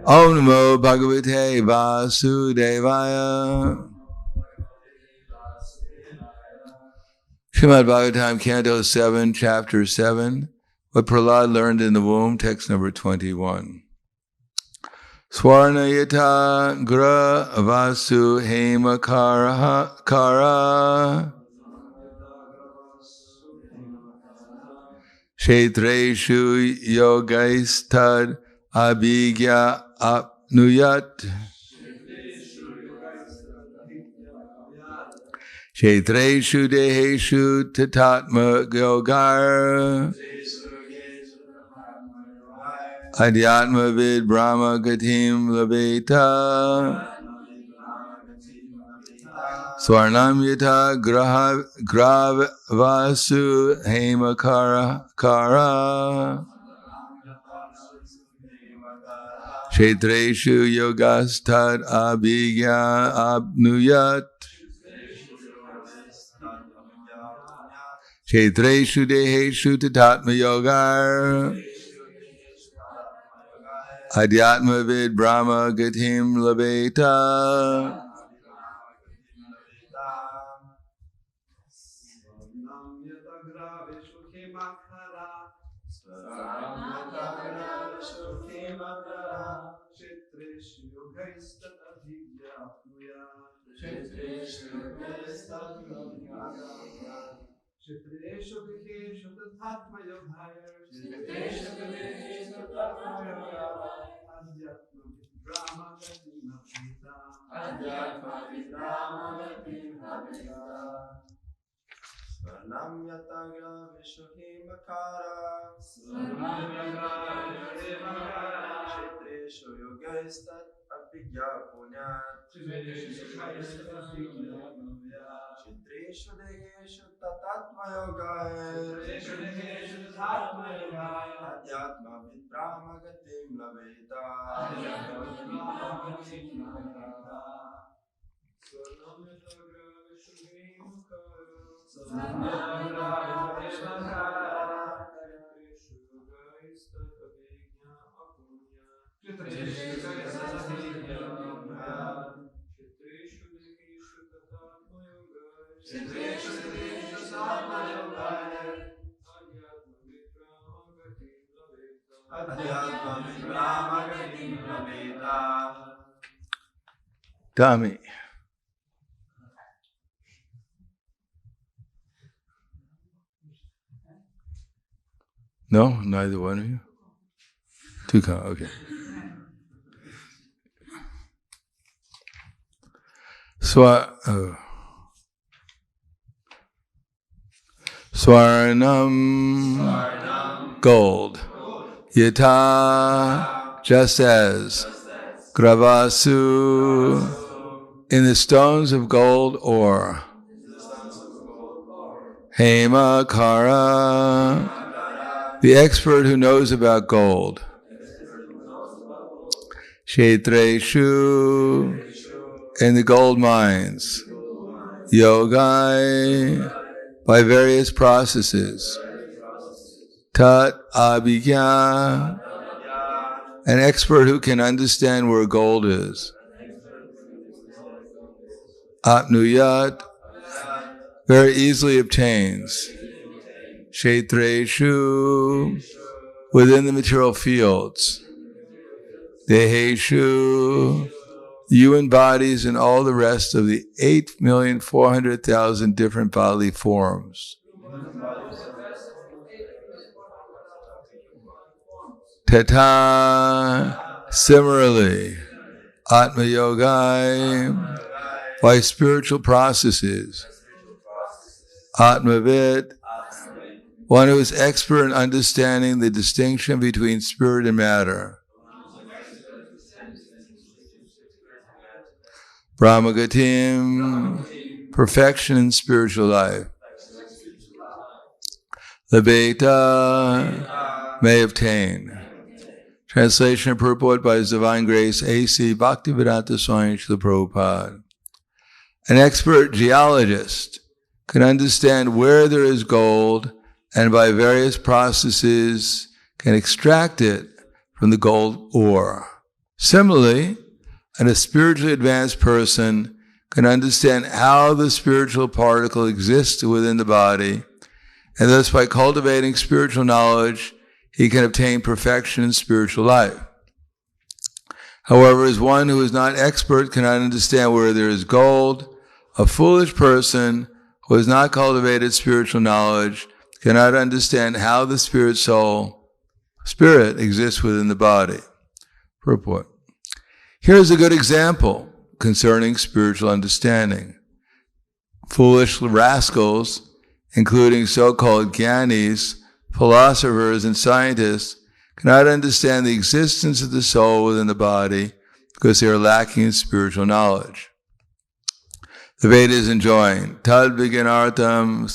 Om Namo Bhagavate Vasudevaya. Srimad Bhagavatam, Canto 7, Chapter 7. What Prahlad learned in the womb, text number 21. Swarnayata gra vasu hema kara Kshetreshu yogaistad abhigya apnuyat Kshetreshu deheshu tatatma yogar Adhyatma vid brahma gatim labeta Swarnam yata grav vasu hema kara Kshetreshu yogastad abhigya apnuyat Kshetreshu deheshu tatatma yogar Adhyatma vid brahma gatim labeta Dami. No, neither one of you? Okay. Swarnam, gold. Yata, just as. Gravasu, in the stones of gold ore. Hema Kara, the expert who knows about gold. Kshetreshu, in the gold mines. Yogai, by various processes. Tat Abhigya, an expert who can understand where gold is. Apnuyat, very easily obtains. Kshetreshu, within the material fields. Deheshu, human bodies and all the rest of the 8,400,000 different bodily forms. Tata, similarly, Atma Yogai, by spiritual processes. Atmavit, one who is expert in understanding the distinction between spirit and matter. Brahmagatim, perfection in spiritual life. Labeta, may obtain. Translation and purport by His Divine Grace, A.C. Bhaktivedanta Swami Srila Prabhupada. An expert geologist can understand where there is gold and by various processes can extract it from the gold ore. Similarly, a spiritually advanced person can understand how the spiritual particle exists within the body, and thus by cultivating spiritual knowledge, he can obtain perfection in spiritual life. However, as one who is not expert cannot understand where there is gold, a foolish person who has not cultivated spiritual knowledge cannot understand how the spirit exists within the body. Purport. Here's a good example concerning spiritual understanding. Foolish rascals, including so-called gyanis, philosophers, and scientists, cannot understand the existence of the soul within the body because they are lacking in spiritual knowledge. The Vedas enjoin, Tad Vignanartham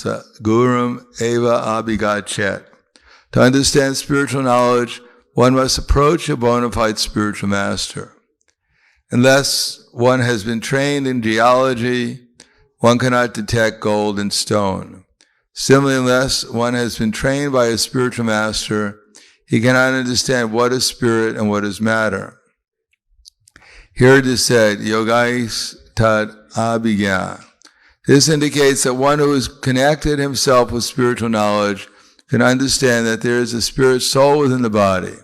Gurum Eva Abhigachet. To understand spiritual knowledge, one must approach a bona fide spiritual master. Unless one has been trained in geology, one cannot detect gold and stone. Similarly, unless one has been trained by a spiritual master, he cannot understand what is spirit and what is matter. Here it is said, Yogais Tad Abhigya. This indicates that one who has connected himself with spiritual knowledge can understand that there is a spirit soul within the body.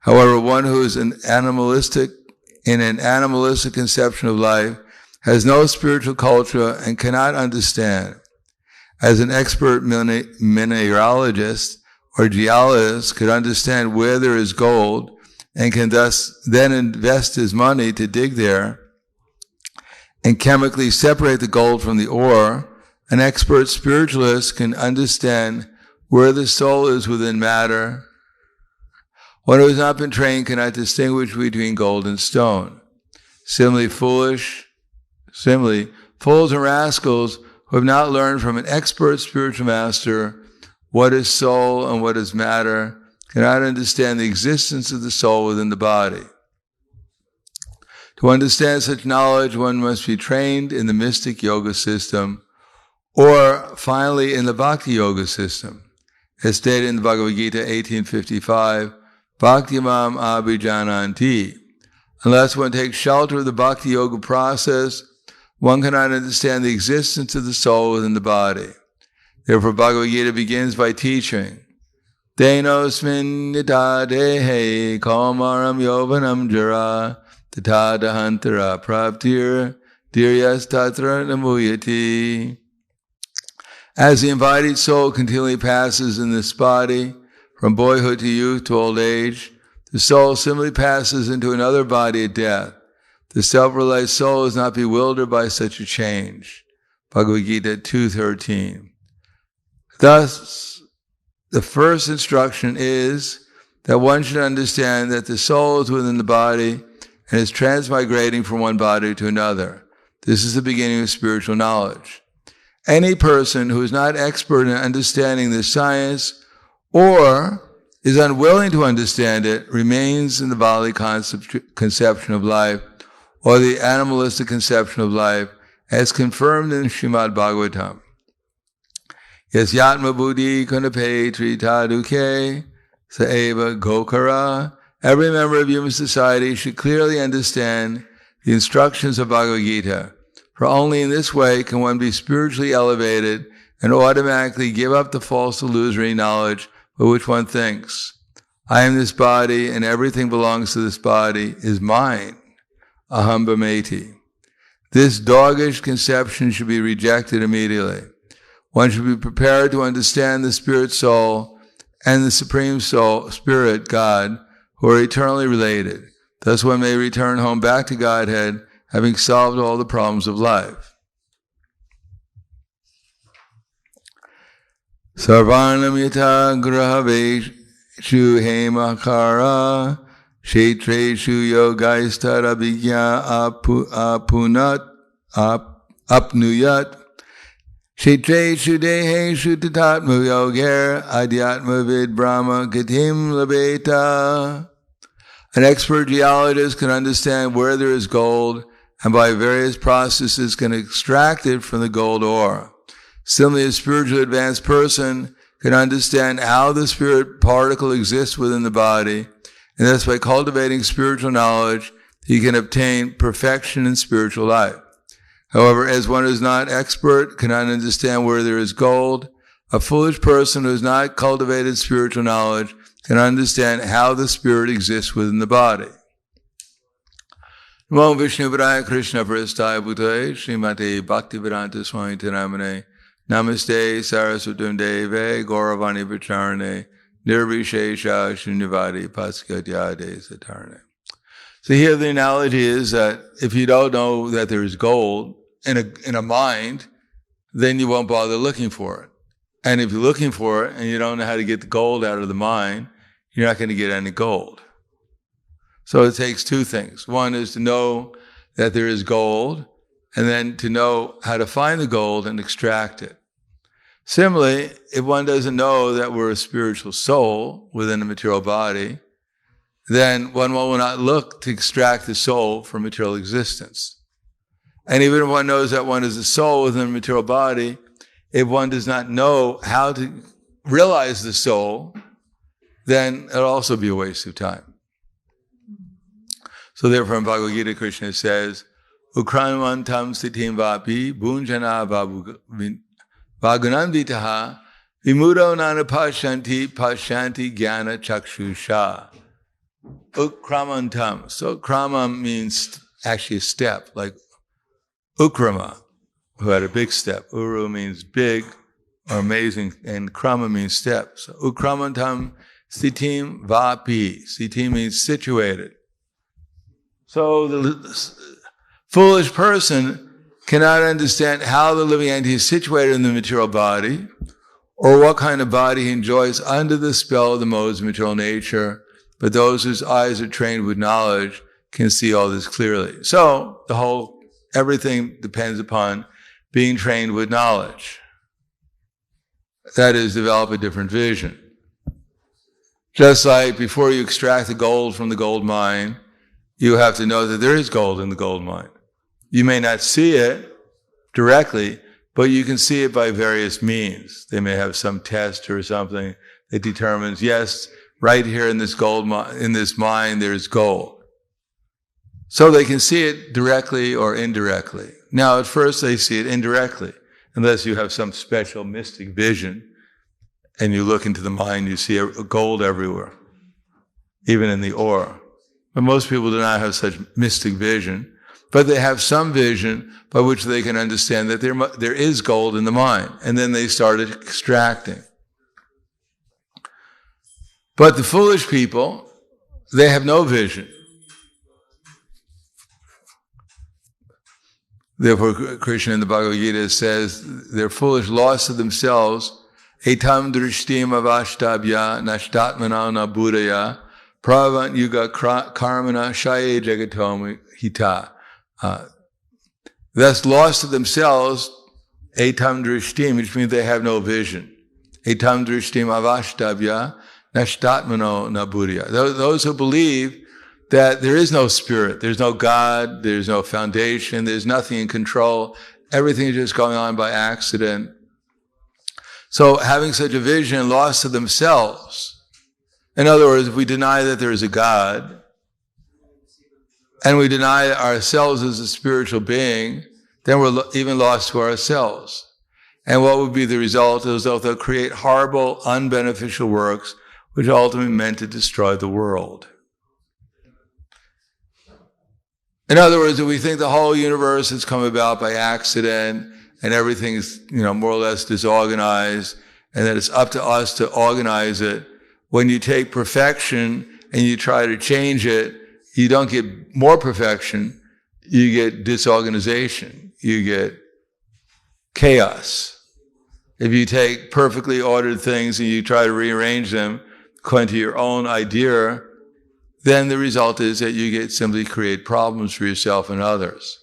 However, one who is in an animalistic conception of life has no spiritual culture and cannot understand. As an expert mineralogist or geologist could understand where there is gold and can thus then invest his money to dig there and chemically separate the gold from the ore, an expert spiritualist can understand where the soul is within matter. One who has not been trained cannot distinguish between gold and stone. Similarly, fools and rascals who have not learned from an expert spiritual master what is soul and what is matter cannot understand the existence of the soul within the body. To understand such knowledge, one must be trained in the mystic yoga system, or finally in the bhakti yoga system. As stated in the Bhagavad Gita 1855, Bhakti mam abhijananti. Unless one takes shelter of the bhakti yoga process, one cannot understand the existence of the soul within the body. Therefore, Bhagavad Gita begins by teaching, Denosmin nita dehe kaumaram yovanam jara tata dahantara praptir diryas tatra namuyati. As the embodied soul continually passes in this body, from boyhood to youth to old age, the soul similarly passes into another body at death. The self-realized soul is not bewildered by such a change. Bhagavad Gita 2:13. Thus, the first instruction is that one should understand that the soul is within the body and is transmigrating from one body to another. This is the beginning of spiritual knowledge. Any person who is not expert in understanding this science or is unwilling to understand it remains in the bodily conception of life or the animalistic conception of life as confirmed in Srimad Bhagavatam. Yes, yatma buddhi kunape tritaduke saeva gokara. Every member of human society should clearly understand the instructions of Bhagavad Gita, for only in this way can one be spiritually elevated and automatically give up the false illusory knowledge by which one thinks, I am this body and everything belongs to this body is mine, aham brahmeti. This doggish conception should be rejected immediately. One should be prepared to understand the spirit soul and the supreme soul, spirit, God, who are eternally related. Thus one may return home back to Godhead, having solved all the problems of life. Sarvanam yata grahaveshu hemakara kshetreshu yogaistara vigya apnuyat kshetreshu deheshu tatatmu yoger adhyatma vid brahma gatim labeta. An expert geologist can understand where there is gold and by various processes can extract it from the gold ore. Similarly, a spiritually advanced person can understand how the spirit particle exists within the body And thus by cultivating spiritual knowledge, he can obtain perfection in spiritual life. However, as one who is not expert, cannot understand where there is gold, a foolish person who has not cultivated spiritual knowledge can understand how the spirit exists within the body. Namo Vishnu Padaya Krishna Prasthaya Bhutale Srimate Bhaktivedanta Swami Namane Namaste Saraswatam Deve Gauravani Vacharane Nirvishesha Shunyavadi Paskatyade Satarane. So here the analogy is that if you don't know that there is gold in a mind, then you won't bother looking for it. And if you're looking for it and you don't know how to get the gold out of the mind, you're not going to get any gold. So it takes two things. One is to know that there is gold, and then to know how to find the gold and extract it. Similarly, if one doesn't know that we're a spiritual soul within a material body, then one will not look to extract the soul from material existence. And even if one knows that one is a soul within a material body, if one does not know how to realize the soul, then it'll also be a waste of time. So therefore in Bhagavad Gita, Krishna says, Ukranvantam sitim vapi bunjana vagunanditaha vimudo nana pashanti jnana chakshusha. Ukramantam. So kramam means actually a step, like Ukrama, who had a big step. Uru means big or amazing, and krama means step. So ukramantam sitim vapi. Sitim means situated. So the foolish person cannot understand how the living entity is situated in the material body, or what kind of body he enjoys under the spell of the modes of material nature. But those whose eyes are trained with knowledge can see all this clearly. So everything depends upon being trained with knowledge. That is, develop a different vision. Just like before you extract the gold from the gold mine, you have to know that there is gold in the gold mine. You may not see it directly, but you can see it by various means. They may have some test or something that determines, yes, right here in this mine, there's gold. So they can see it directly or indirectly. Now, at first they see it indirectly, unless you have some special mystic vision, and you look into the mine, you see gold everywhere, even in the ore. But most people do not have such mystic vision, but they have some vision by which they can understand that there is gold in the mine, and then they started extracting. But the foolish people, they have no vision. Therefore, Krishna in the Bhagavad Gita says, they're foolish, lost to themselves. Etam drishtim avashtabhya nashtatmana na buddhaya pravant yuga karmana shaye jagatom hita. Thus, lost to themselves, etam drishtim, which means they have no vision. Etam drishtim avashtabhya nashtatmano na buddhaya. Those who believe that there is no spirit, there's no God, there's no foundation, there's nothing in control, everything is just going on by accident. So having such a vision, lost to themselves. In other words, if we deny that there is a God, and we deny ourselves as a spiritual being, then we're even lost to ourselves. And what would be the result is that they'll create horrible, unbeneficial works, which are ultimately meant to destroy the world. In other words, if we think the whole universe has come about by accident and everything's, more or less disorganized, and that it's up to us to organize it, when you take perfection and you try to change it, you don't get more perfection, you get disorganization, you get chaos. If you take perfectly ordered things and you try to rearrange them according to your own idea, then the result is that you simply create problems for yourself and others.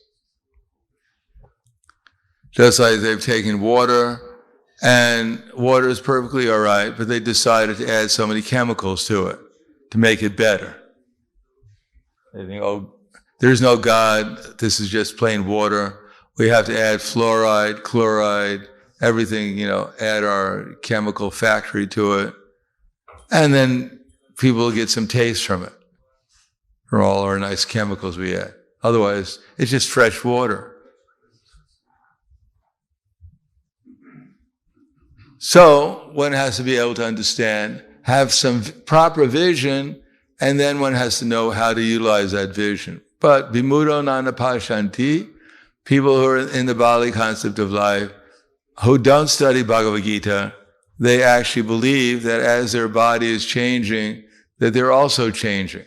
Just like they've taken water, and water is perfectly all right, but they decided to add so many chemicals to it to make it better. They think, there's no God, this is just plain water. We have to add fluoride, chloride, everything, add our chemical factory to it. And then people will get some taste from it. or all our nice chemicals we add. Otherwise, it's just fresh water. So one has to be able to understand, have some proper vision, and then one has to know how to utilize that vision. But vimudo nanapashanti, people who are in the Bali concept of life, who don't study Bhagavad Gita, they actually believe that as their body is changing, that they're also changing.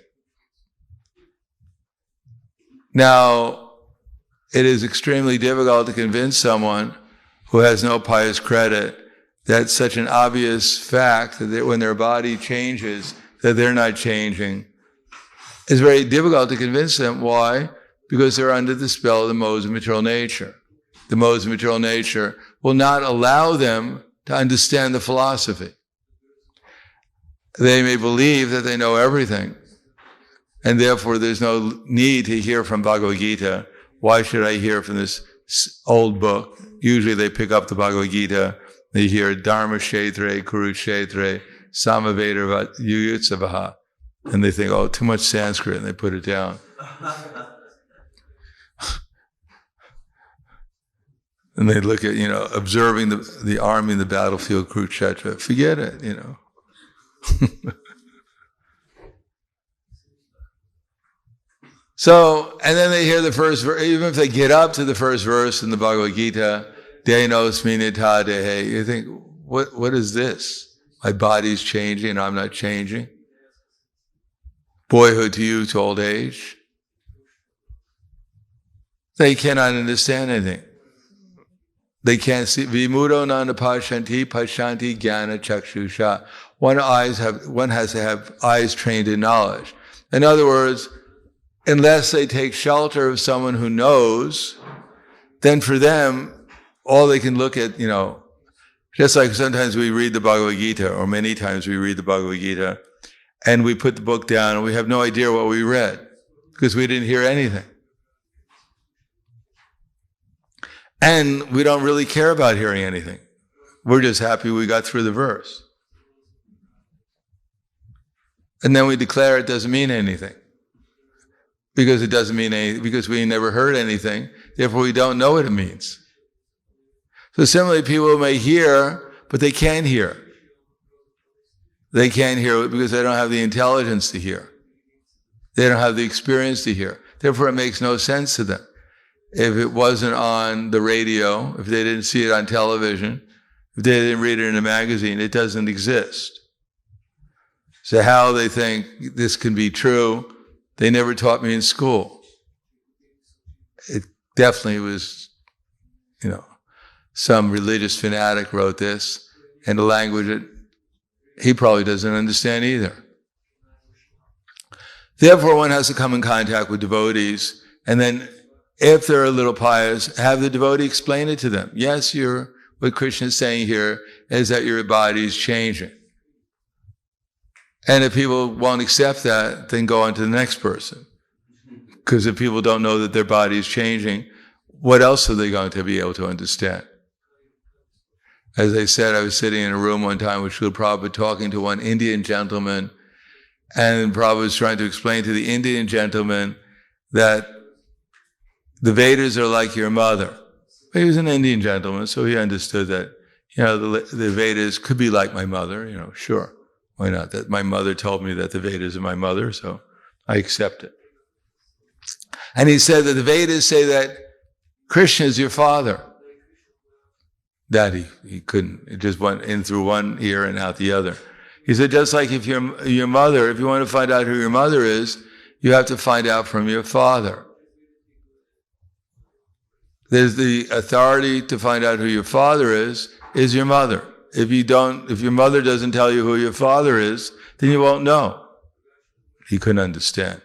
Now, it is extremely difficult to convince someone who has no pious credit that's such an obvious fact that when their body changes, that they're not changing. It's very difficult to convince them. Why? Because they're under the spell of the modes of material nature. The modes of material nature will not allow them to understand the philosophy. They may believe that they know everything, and therefore there's no need to hear from Bhagavad Gita. Why should I hear from this old book? Usually they pick up the Bhagavad Gita, they hear Dharma Kshetre, Kurukshetre, Samaveda Yuyutsavaha, and they think, oh, too much Sanskrit, and they put it down. And they look at, observing the army in the battlefield, Kurukshetra. Forget it, So, and then they hear the first verse, even if they get up to the first verse in the Bhagavad Gita, Denos minita dehe, you think, what is this? My body's changing and I'm not changing. Boyhood to youth to old age. They cannot understand anything. They can't see. Vimudo nana pashanti jnana chakshusha. One has to have eyes trained in knowledge. In other words, unless they take shelter of someone who knows, then for them, all they can look at, just like sometimes we read the Bhagavad Gita, or many times we read the Bhagavad Gita, and we put the book down and we have no idea what we read, because we didn't hear anything. And we don't really care about hearing anything. We're just happy we got through the verse. And then we declare it doesn't mean anything. Because it doesn't mean anything, because we never heard anything, therefore we don't know what it means. So similarly, people may hear, but they can't hear. They can't hear because they don't have the intelligence to hear. They don't have the experience to hear. Therefore, it makes no sense to them. If it wasn't on the radio, if they didn't see it on television, if they didn't read it in a magazine, it doesn't exist. So how they think this can be true, they never taught me in school. It definitely was, some religious fanatic wrote this in a language that he probably doesn't understand either. Therefore, one has to come in contact with devotees, and then if they're a little pious, have the devotee explain it to them. Yes, what Krishna is saying here is that your body is changing. And if people won't accept that, then go on to the next person. Because if people don't know that their body is changing, what else are they going to be able to understand? As I said, I was sitting in a room one time with Srila Prabhupada talking to one Indian gentleman, and Prabhupada was trying to explain to the Indian gentleman that the Vedas are like your mother. He was an Indian gentleman, so he understood that, the Vedas could be like my mother, sure. Why not? That my mother told me that the Vedas are my mother, so I accept it. And he said that the Vedas say that Krishna is your father. That he couldn't. It just went in through one ear and out the other. He said, just like if your mother, if you want to find out who your mother is, you have to find out from your father. There's the authority to find out who your father is your mother. If your mother doesn't tell you who your father is, then you won't know. He couldn't understand.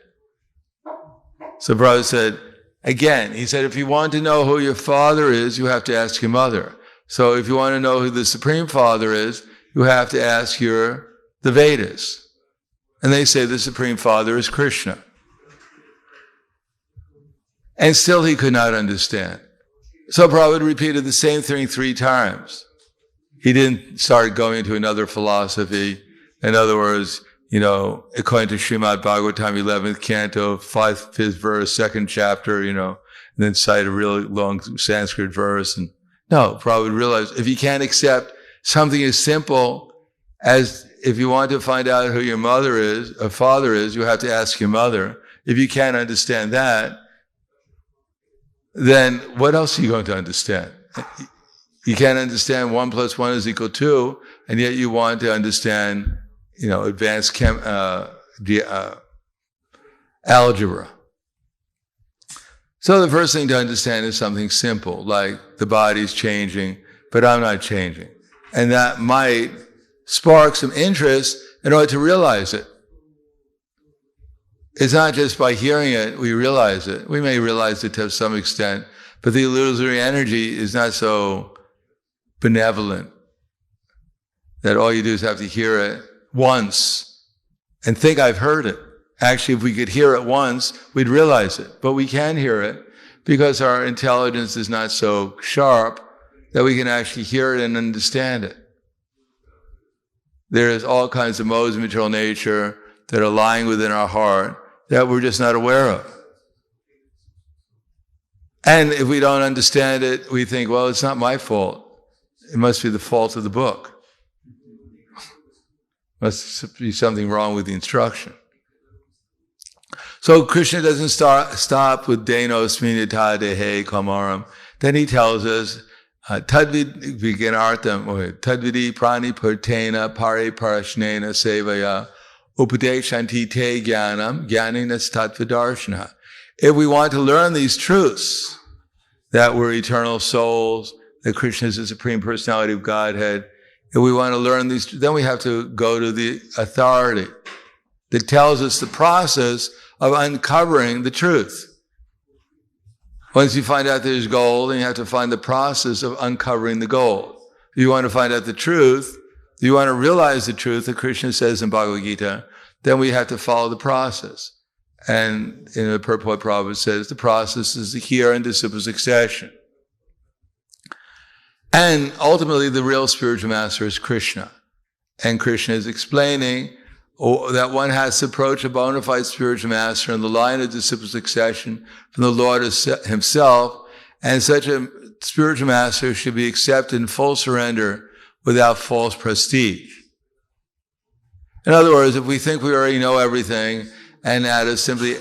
So Prabhupada said, again, he said, if you want to know who your father is, you have to ask your mother. So if you want to know who the Supreme Father is, you have to ask the Vedas. And they say the Supreme Father is Krishna. And still he could not understand. So Prabhupada repeated the same thing 3 times. He didn't start going into another philosophy. In other words, according to Srimad Bhagavatam, 11th canto, 5th verse, 2nd chapter, and then cite a really long Sanskrit verse. And no, probably realize if you can't accept something as simple as if you want to find out who your mother is, or father is, you have to ask your mother. If you can't understand that, then what else are you going to understand? You can't understand 1 + 1 = 2, and yet you want to understand, advanced algebra. So the first thing to understand is something simple, like the body's changing, but I'm not changing. And that might spark some interest in order to realize it. It's not just by hearing it, we realize it. We may realize it to some extent, but the illusory energy is not so benevolent that all you do is have to hear it once and think I've heard it. Actually, if we could hear it once, we'd realize it. But we can hear it because our intelligence is not so sharp that we can actually hear it and understand it. There's all kinds of modes of material nature that are lying within our heart that we're just not aware of. And if we don't understand it, we think, well, it's not my fault. It must be the fault of the book. Must be something wrong with the instruction. So Krishna doesn't stop with Denosmini Tadehe Kamaram. Then he tells us, Tadvid Viganartham, or Tadvidi Prani Pertena Pare Parashnena Sevaya Upadeshanti Te Jnanam Jnaninas Tattvadarshana. If we want to learn these truths, that we're eternal souls, that Krishna is the Supreme Personality of Godhead, if we want to learn these, then we have to go to the authority that tells us the process of uncovering the truth. Once you find out there's gold, then you have to find the process of uncovering the gold. If you want to find out the truth, if you want to realize the truth that Krishna says in Bhagavad Gita, then we have to follow the process. And in the purport, Prabhupada says the process is the hear and disciple succession. And ultimately, the real spiritual master is Krishna. And Krishna is explaining that one has to approach a bona fide spiritual master in the line of disciple succession from the Lord himself, and such a spiritual master should be accepted in full surrender without false prestige. In other words, if we think we already know everything, and that is simply,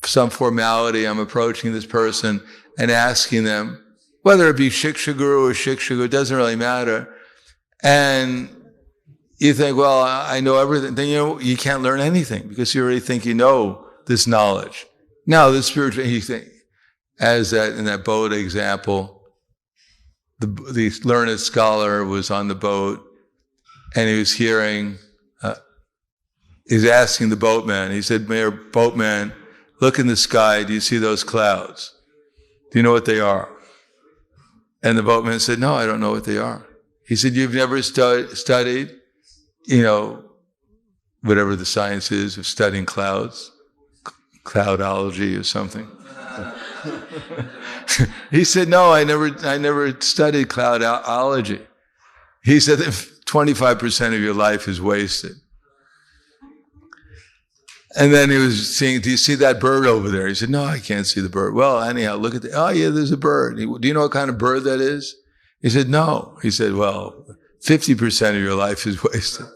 some formality, I'm approaching this person and asking them, whether it be Shiksha Guru or Shiksha Guru, it doesn't really matter, and you think, well, I know everything, then you can't learn anything because you already think you know this knowledge. Now, the spiritual, you think, as that in that boat example, the learned scholar was on the boat and he was hearing, he's asking the boatman, he said, "Mayor boatman, look in the sky, do you see those clouds? Do you know what they are?" And the boatman said, "No, I don't know what they are." He said, "You've never studied, whatever the science is of studying clouds, cloudology or something?" He said, "No, I never studied cloudology." He said that 25% of your life is wasted. And then he was saying, "Do you see that bird over there?" He said, "No, I can't see the bird." "Well, anyhow, look at oh yeah, there's a bird." "Do you know what kind of bird that is?" He said, "No." He said, "Well, 50% of your life is wasted."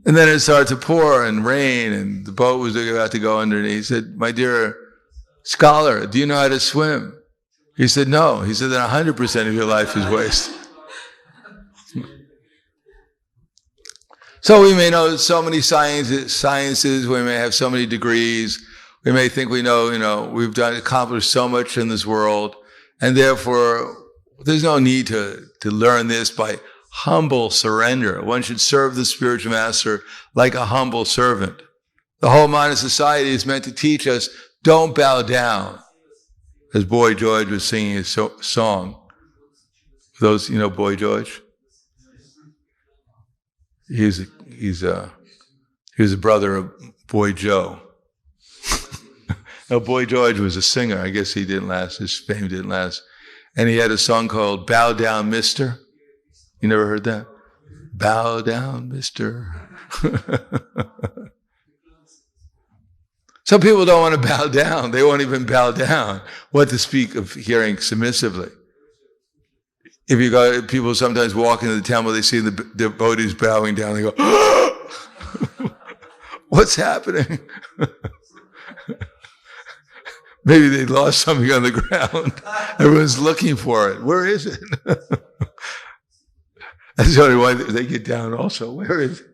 And then it started to pour and rain, and the boat was about to go underneath. He said, "My dear scholar, do you know how to swim?" He said, "No." He said, "Then 100% of your life is wasted." So we may know so many sciences, we may have so many degrees, we may think we know, we've accomplished so much in this world, and therefore there's no need to learn this by humble surrender. One should serve the spiritual master like a humble servant. The whole modern society is meant to teach us, don't bow down. As Boy George was singing his song. Those, Boy George? He was a brother of Boy Joe. No, Boy George was a singer. I guess he didn't last. His fame didn't last. And he had a song called "Bow Down, Mister." You never heard that? Bow down, mister. Some people don't want to bow down. They won't even bow down. What to speak of hearing submissively? If you go, people sometimes walk into the temple, they see the devotees bowing down, they go, what's happening? Maybe they lost something on the ground. Everyone's looking for it. Where is it? That's the only why they get down also. Where is it?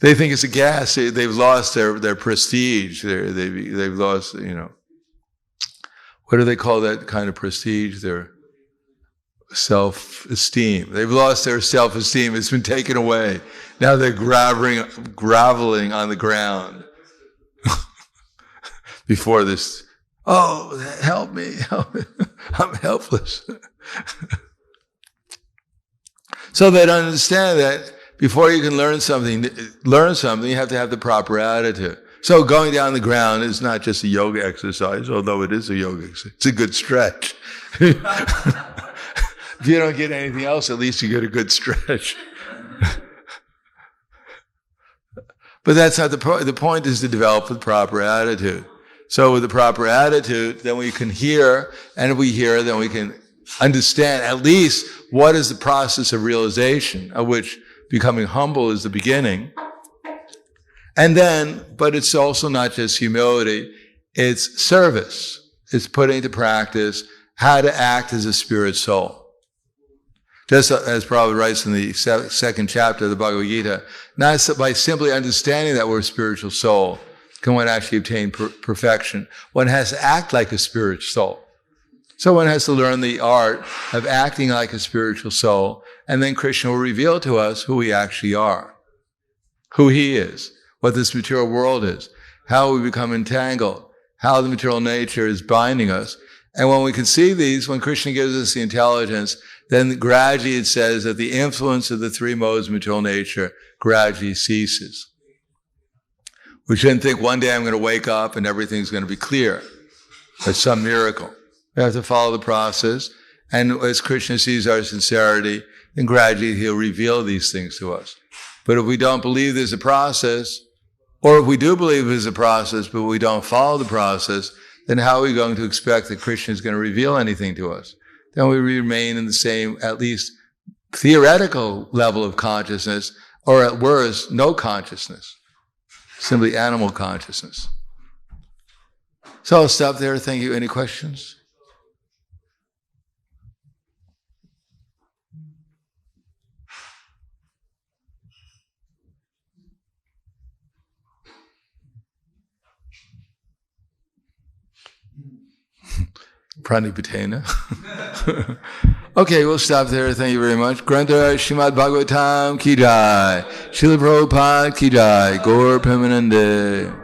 They think it's a gas. They've lost their prestige. They've lost, what do they call that kind of prestige? Their self-esteem. They've lost their self-esteem. It's been taken away. Now they're groveling on the ground. Before this, oh, help me. I'm helpless. So they don't understand that before you can learn something, you have to have the proper attitude. So going down the ground is not just a yoga exercise, although it is a yoga exercise. It's a good stretch. If you don't get anything else, at least you get a good stretch. But that's not the point. The point is to develop the proper attitude. So with the proper attitude, then we can hear, and if we hear, then we can understand at least what is the process of realization, of which becoming humble is the beginning. And then, but it's also not just humility, it's service. It's putting into practice how to act as a spirit soul. Just as Prabhupada writes in the second chapter of the Bhagavad Gita, not by simply understanding that we're a spiritual soul can one actually obtain perfection. One has to act like a spiritual soul. So one has to learn the art of acting like a spiritual soul, and then Krishna will reveal to us who we actually are, who he is, what this material world is, how we become entangled, how the material nature is binding us. And when we can see these, when Krishna gives us the intelligence, then gradually it says that the influence of the three modes of material nature gradually ceases. We shouldn't think one day I'm going to wake up and everything's going to be clear. It's some miracle. We have to follow the process. And as Krishna sees our sincerity, then gradually he'll reveal these things to us. But if we don't believe there's a process, or if we do believe there's a process, but we don't follow the process, then how are we going to expect that Krishna is going to reveal anything to us? Then we remain in the same, at least theoretical level of consciousness, or at worst, no consciousness. Simply animal consciousness. So I'll stop there. Thank you. Any questions? Pranipatena. Okay, we'll stop there. Thank you very much. Grantha Srimad Bhagavatam ki jai. Srila Prabhupada ki jai. Gaur Premanande.